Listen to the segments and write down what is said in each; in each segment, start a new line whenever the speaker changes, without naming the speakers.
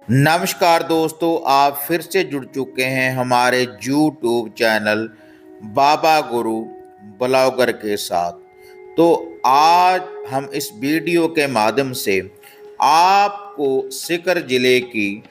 नमस्कार दोस्तों, आप फिर से जुड़ चुके हैं हमारे YouTube channel Baba Guru blogger के साथ। तो आज हम इस वीडियो के माध्यम से आपको सीकर जिले की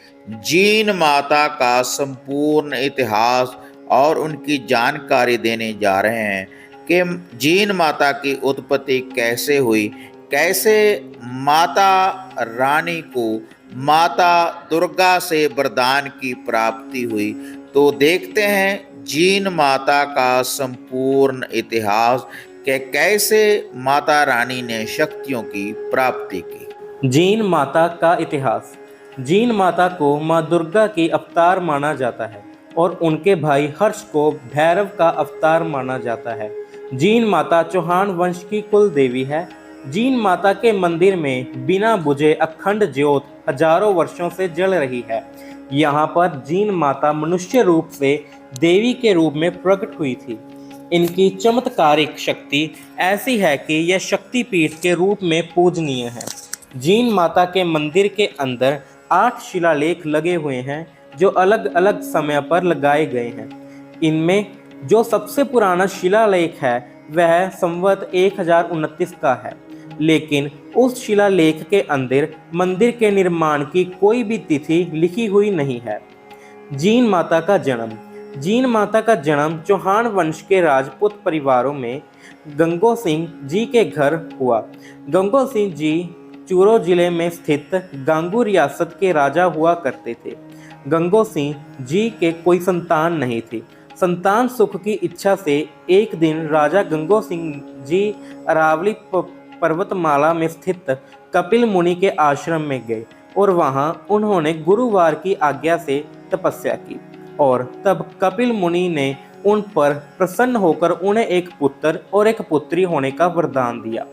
जीन माता का संपूर्ण इतिहास और उनकी जानकारी देने जा रहे हैं कि जीन माता की उत्पत्ति कैसे हुई, कैसे माता रानी को माता दुर्गा से वरदान की प्राप्ति हुई। तो देखते हैं जीन माता का संपूर्ण इतिहास कि कैसे माता रानी ने शक्तियों की प्राप्ति की।
जीन माता का इतिहास। जीन माता को माँ दुर्गा की अवतार माना जाता है और उनके भाई हर्ष को भैरव का अवतार माना जाता है। जीन माता चौहान वंश की कुल देवी है। जीन माता के मंदिर में बिना बुझे अखंड ज्योत हजारों वर्षों से जल रही है। यहाँ पर जीन माता मनुष्य रूप से देवी के रूप में प्रकट हुई थी। इनकी चमत्कारिक शक्ति ऐसी है कि यह शक्तिपीठ के रूप में पूजनीय है। जीन माता के मंदिर के अंदर 8 शिलालेख लगे हुए हैं जो अलग अलग समय पर लगाए गए हैं। इनमें जो सबसे पुराना शिलालेख है वह संवत 1029 का है, लेकिन उस शिलालेख के अंदर मंदिर के निर्माण की कोई भी तिथि लिखी हुई नहीं है। जीन माता का जन्म। जीन माता का जन्म चौहान वंश के राजपूत परिवारों में गंगो सिंह जी के घर हुआ। गंगो सिंह जी चूरू जिले में स्थित गांगू रियासत के राजा हुआ करते थे। गंगो सिंह जी के कोई संतान नहीं थी। संतान सुख की इच्छा से एक दिन राजा गंगो सिंह जी अरावली पर्वतमाला में स्थित कपिल मुनि के आश्रम में गए और वहां उन्होंने गुरुवार की आज्ञा से तपस्या की और तब कपिल मुनि ने उन पर प्रसन्न होकर उन्हें एक पुत्र और एक पुत्री होने का वरदान दिया।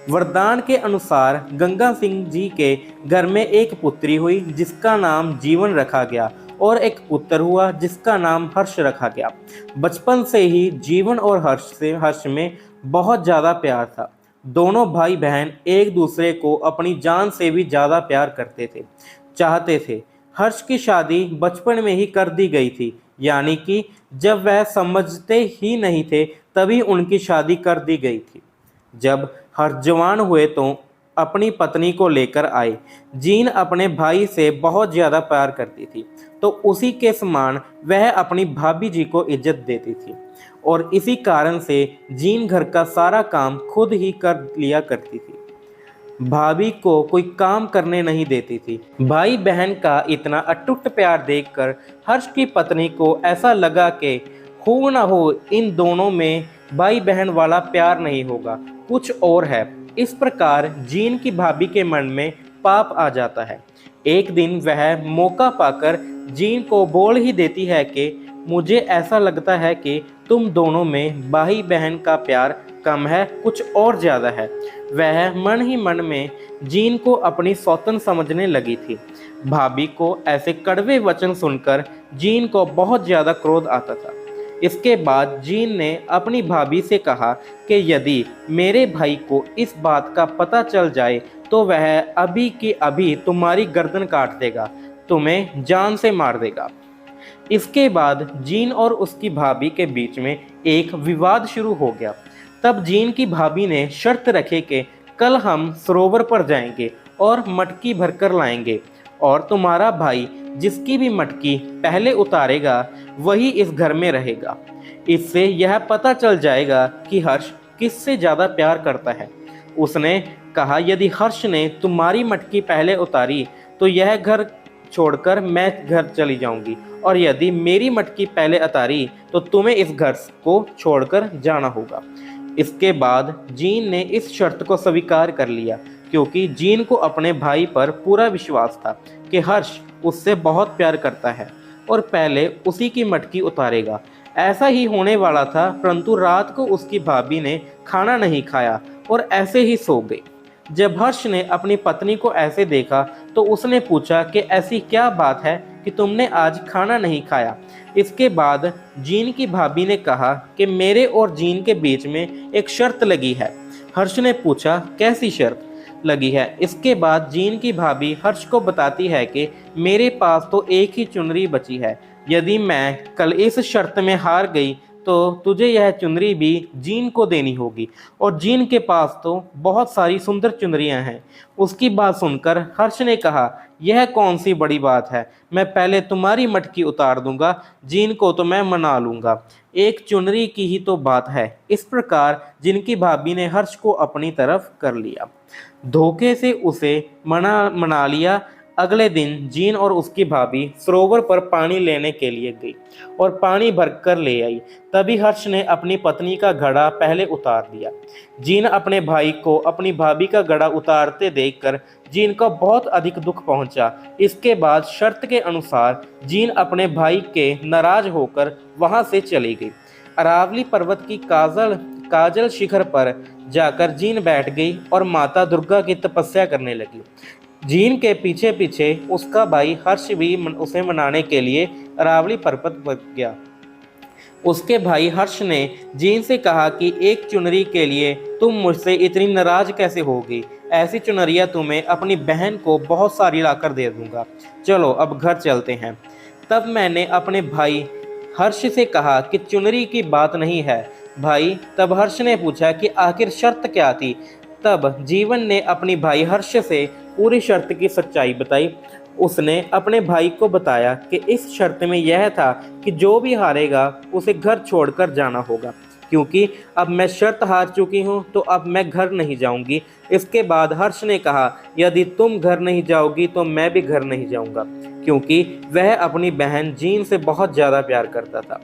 वरदान के अनुसार गंगा सिंह जी के घर में एक पुत्री हुई जिसका नाम जीवन रखा गया और एक पुत्र हुआ जिसका नाम हर्ष रखा गया। बचपन से ही जीवन और हर्ष में बहुत ज़्यादा प्यार था। दोनों भाई बहन एक दूसरे को अपनी जान से भी ज़्यादा प्यार करते थे, चाहते थे। हर्ष की शादी बचपन में ही कर दी गई थी, यानी कि जब वह समझते ही नहीं थे तभी उनकी शादी कर दी गई थी। जब हर्ष जवान हुए तो अपनी पत्नी को लेकर आए। जीन अपने भाई से बहुत ज़्यादा प्यार करती थी, तो उसी के समान वह अपनी भाभी जी को इज्जत देती थी और इसी कारण से जीन घर का सारा काम खुद ही कर लिया करती थी। भाभी को कोई काम करने नहीं देती थी। भाई बहन का इतना अटूट प्यार देखकर हर्ष की पत्नी को ऐसा लगा कि हो ना हो इन दोनों में भाई बहन वाला प्यार नहीं होगा, कुछ और है। इस प्रकार जीन की भाभी के मन में पाप आ जाता है। एक दिन वह मौका पाकर जीन को बोल ही देती है कि मुझे ऐसा लगता है कि तुम दोनों में भाई बहन का प्यार कम है, कुछ और ज़्यादा है। वह मन ही मन में जीन को अपनी सौतन समझने लगी थी। भाभी को ऐसे कड़वे वचन सुनकर जीन को बहुत ज़्यादा क्रोध आता था। इसके बाद जीन ने अपनी भाभी से कहा कि यदि मेरे भाई को इस बात का पता चल जाए तो वह अभी की अभी तुम्हारी गर्दन काट देगा, तुम्हें जान से मार देगा। इसके बाद जीन और उसकी भाभी के बीच में एक विवाद शुरू हो गया। तब जीन की भाभी ने शर्त रखी कि कल हम सरोवर पर जाएंगे और मटकी भरकर लाएंगे और तुम्हारा भाई जिसकी भी मटकी पहले उतारेगा वही इस घर में रहेगा। इससे यह पता चल जाएगा कि हर्ष किससे ज़्यादा प्यार करता है। उसने कहा यदि हर्ष ने तुम्हारी मटकी पहले उतारी तो यह घर छोड़कर मैं घर चली जाऊंगी, और यदि मेरी मटकी पहले उतारी तो तुम्हें इस घर को छोड़कर जाना होगा। इसके बाद जीन ने इस शर्त को स्वीकार कर लिया, क्योंकि जीन को अपने भाई पर पूरा विश्वास था कि हर्ष उससे बहुत प्यार करता है और पहले उसी की मटकी उतारेगा। ऐसा ही होने वाला था, परंतु रात को उसकी भाभी ने खाना नहीं खाया और ऐसे ही सो गई। जब हर्ष ने अपनी पत्नी को ऐसे देखा तो उसने पूछा कि ऐसी क्या बात है कि तुमने आज खाना नहीं खाया। इसके बाद जीन की भाभी ने कहा कि मेरे और जीन के बीच में एक शर्त लगी है। हर्ष ने पूछा कैसी शर्त। लगी है। इसके बाद जीन की भाभी हर्ष को बताती है कि मेरे पास तो एक ही चुनरी बची है, यदि मैं कल इस शर्त में हार गई तो तुझे यह चुनरी भी जीन को देनी होगी, और जीन के पास तो बहुत सारी सुंदर चुनरियां हैं। उसकी बात सुनकर हर्ष ने कहा, यह कौन सी बड़ी बात है, मैं पहले तुम्हारी मटकी उतार दूंगा, जीन को तो मैं मना लूंगा, एक चुनरी की ही तो बात है। इस प्रकार जिनकी भाभी ने हर्ष को अपनी तरफ कर लिया, धोखे से उसे मना लिया। अगले दिन जीन और उसकी भाभी सरोवर पर पानी लेने के लिए गई और पानी भरकर ले आई। तभी हर्ष ने अपनी पत्नी का घड़ा पहले उतार दिया। जीन अपने भाई को अपनी भाभी का घड़ा उतारते देखकर जीन को बहुत अधिक दुख पहुंचा। इसके बाद शर्त के अनुसार जीन अपने भाई के नाराज होकर वहां से चली गई। अरावली पर्वत की काजल शिखर पर जाकर जीन बैठ गई और माता दुर्गा की तपस्या करने लगी। जीन के पीछे पीछे उसका भाई हर्ष भी उसे मनाने के लिए अरावली पर्वत पर गया। उसके भाई हर्ष ने जीन से कहा कि एक चुनरी के लिए तुम मुझसे इतनी नाराज कैसे होगी, ऐसी चुनरियां तुम्हें अपनी बहन को बहुत सारी लाकर दे दूंगा, चलो अब घर चलते हैं। तब मैंने अपने भाई हर्ष से कहा कि चुनरी की बात नहीं है भाई। तब हर्ष ने पूछा कि आखिर शर्त क्या थी। तब जीवन ने अपनी भाई हर्ष से पूरी शर्त की सच्चाई बताई। उसने अपने भाई को बताया कि इस शर्त में यह था कि जो भी हारेगा उसे घर छोड़कर जाना होगा, क्योंकि अब मैं शर्त हार चुकी हूँ तो अब मैं घर नहीं जाऊंगी। इसके बाद हर्ष ने कहा, यदि तुम घर नहीं जाओगी तो मैं भी घर नहीं जाऊंगा, क्योंकि वह अपनी बहन जीन से बहुत ज़्यादा प्यार करता था।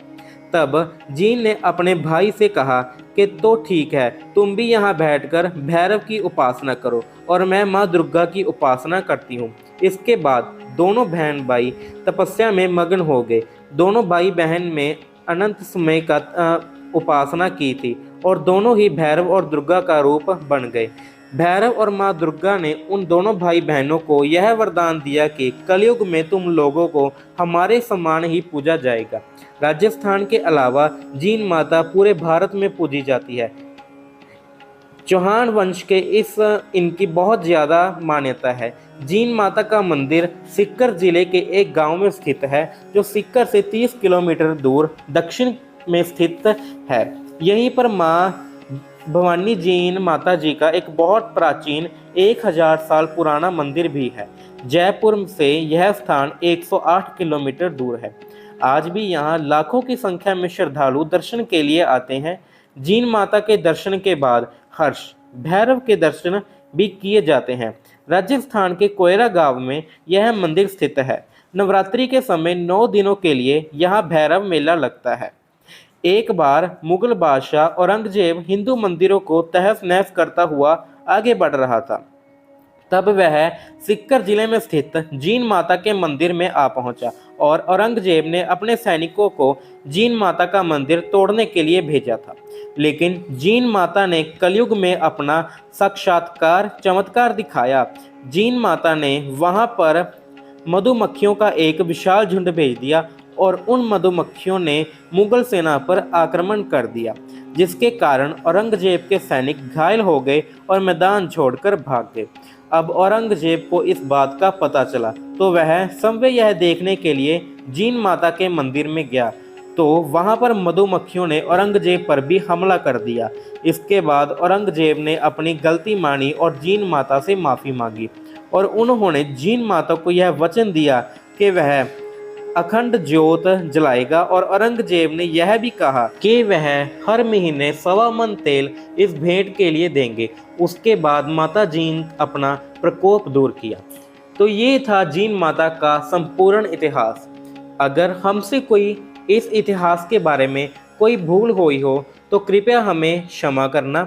तब जीन ने अपने भाई से कहा कि तो ठीक है, तुम भी यहाँ बैठकर भैरव की उपासना करो और मैं माँ दुर्गा की उपासना करती हूँ। इसके बाद दोनों बहन भाई तपस्या में मग्न हो गए। दोनों भाई बहन में अनंत समय का उपासना की थी और दोनों ही भैरव और दुर्गा का रूप बन गए। भैरव और माँ दुर्गा ने उन दोनों भाई बहनों को यह वरदान दिया कि कलयुग में तुम लोगों को हमारे समान ही पूजा जाएगा। राजस्थान के अलावा जीन माता पूरे भारत में पूजी जाती है। चौहान वंश के इनकी बहुत ज़्यादा मान्यता है। जीन माता का मंदिर सीकर जिले के एक गांव में स्थित है, जो सीकर से 30 किलोमीटर दूर दक्षिण में स्थित है। यहीं पर माँ भवानी जीन माता जी का एक बहुत प्राचीन 1000 साल पुराना मंदिर भी है। जयपुर से यह स्थान 108 किलोमीटर दूर है। आज भी यहाँ लाखों की संख्या में श्रद्धालु दर्शन के लिए आते हैं। जीन माता के दर्शन के बाद हर्ष भैरव के दर्शन भी किए जाते हैं। राजस्थान के कोयरा गांव में यह मंदिर स्थित है। नवरात्रि के समय 9 दिनों के लिए यहाँ भैरव मेला लगता है। एक बार मुगल बादशाह औरंगजेब हिंदू मंदिरों को तहस नहस करता हुआ आगे बढ़ रहा था। तब वह सीकर जिले में स्थित जीन माता के मंदिर में आ पहुंचा और औरंगजेब ने अपने सैनिकों को जीन माता का मंदिर तोड़ने के लिए भेजा था। लेकिन जीन माता ने कलयुग में अपना साक्षात्कार चमत्कार दिखाया। जीन माता ने वहां पर मधुमक्खियों का एक विशाल झुंड भेज दिया और उन मधुमक्खियों ने मुगल सेना पर आक्रमण कर दिया, जिसके कारण औरंगजेब के सैनिक घायल हो गए और मैदान छोड़कर भाग गए। अब औरंगजेब को इस बात का पता चला तो वह संभव यह देखने के लिए जीन माता के मंदिर में गया, तो वहां पर मधुमक्खियों ने औरंगजेब पर भी हमला कर दिया। इसके बाद औरंगजेब ने अपनी गलती मानी और जीन माता से माफ़ी मांगी और उन्होंने जीन माता को यह वचन दिया कि वह अखंड ज्योत जलाएगा। और औरंगजेब ने यह भी कहा कि वह हर महीने 1.25 मन तेल इस भेंट के लिए देंगे। उसके बाद माता जीन अपना प्रकोप दूर किया। तो ये था जीन माता का संपूर्ण इतिहास। अगर हमसे कोई इस इतिहास के बारे में कोई भूल हुई हो तो कृपया हमें क्षमा करना।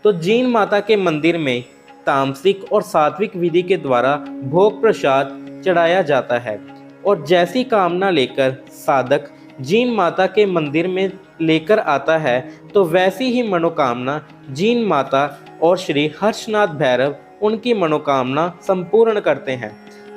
तो जीन माता के मंदिर में तामसिक और सात्विक विधि के द्वारा भोग प्रसाद चढ़ाया जाता है और जैसी कामना लेकर साधक जीन माता के मंदिर में लेकर आता है तो वैसी ही मनोकामना जीन माता और श्री हर्षनाथ भैरव उनकी मनोकामना संपूर्ण करते हैं।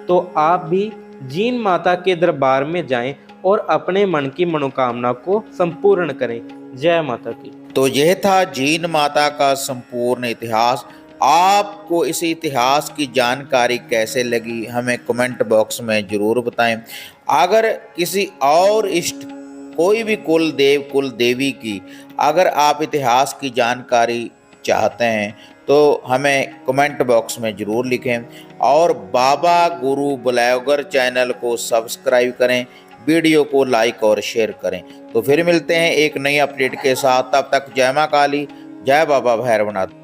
तो आप भी जीन माता के दरबार में जाएं और अपने मन की मनोकामना को संपूर्ण करें। जय माता की।
तो यह था जीन माता का संपूर्ण इतिहास। आपको इस इतिहास की जानकारी कैसे लगी हमें कमेंट बॉक्स में ज़रूर बताएं। अगर किसी और इष्ट कोई भी कुल देव कुल देवी की अगर आप इतिहास की जानकारी चाहते हैं तो हमें कमेंट बॉक्स में ज़रूर लिखें और बाबा गुरु ब्लॉगर चैनल को सब्सक्राइब करें, वीडियो को लाइक और शेयर करें। तो फिर मिलते हैं एक नई अपडेट के साथ, तब तक जय मां काली, जय बाबा भैरवनाथ।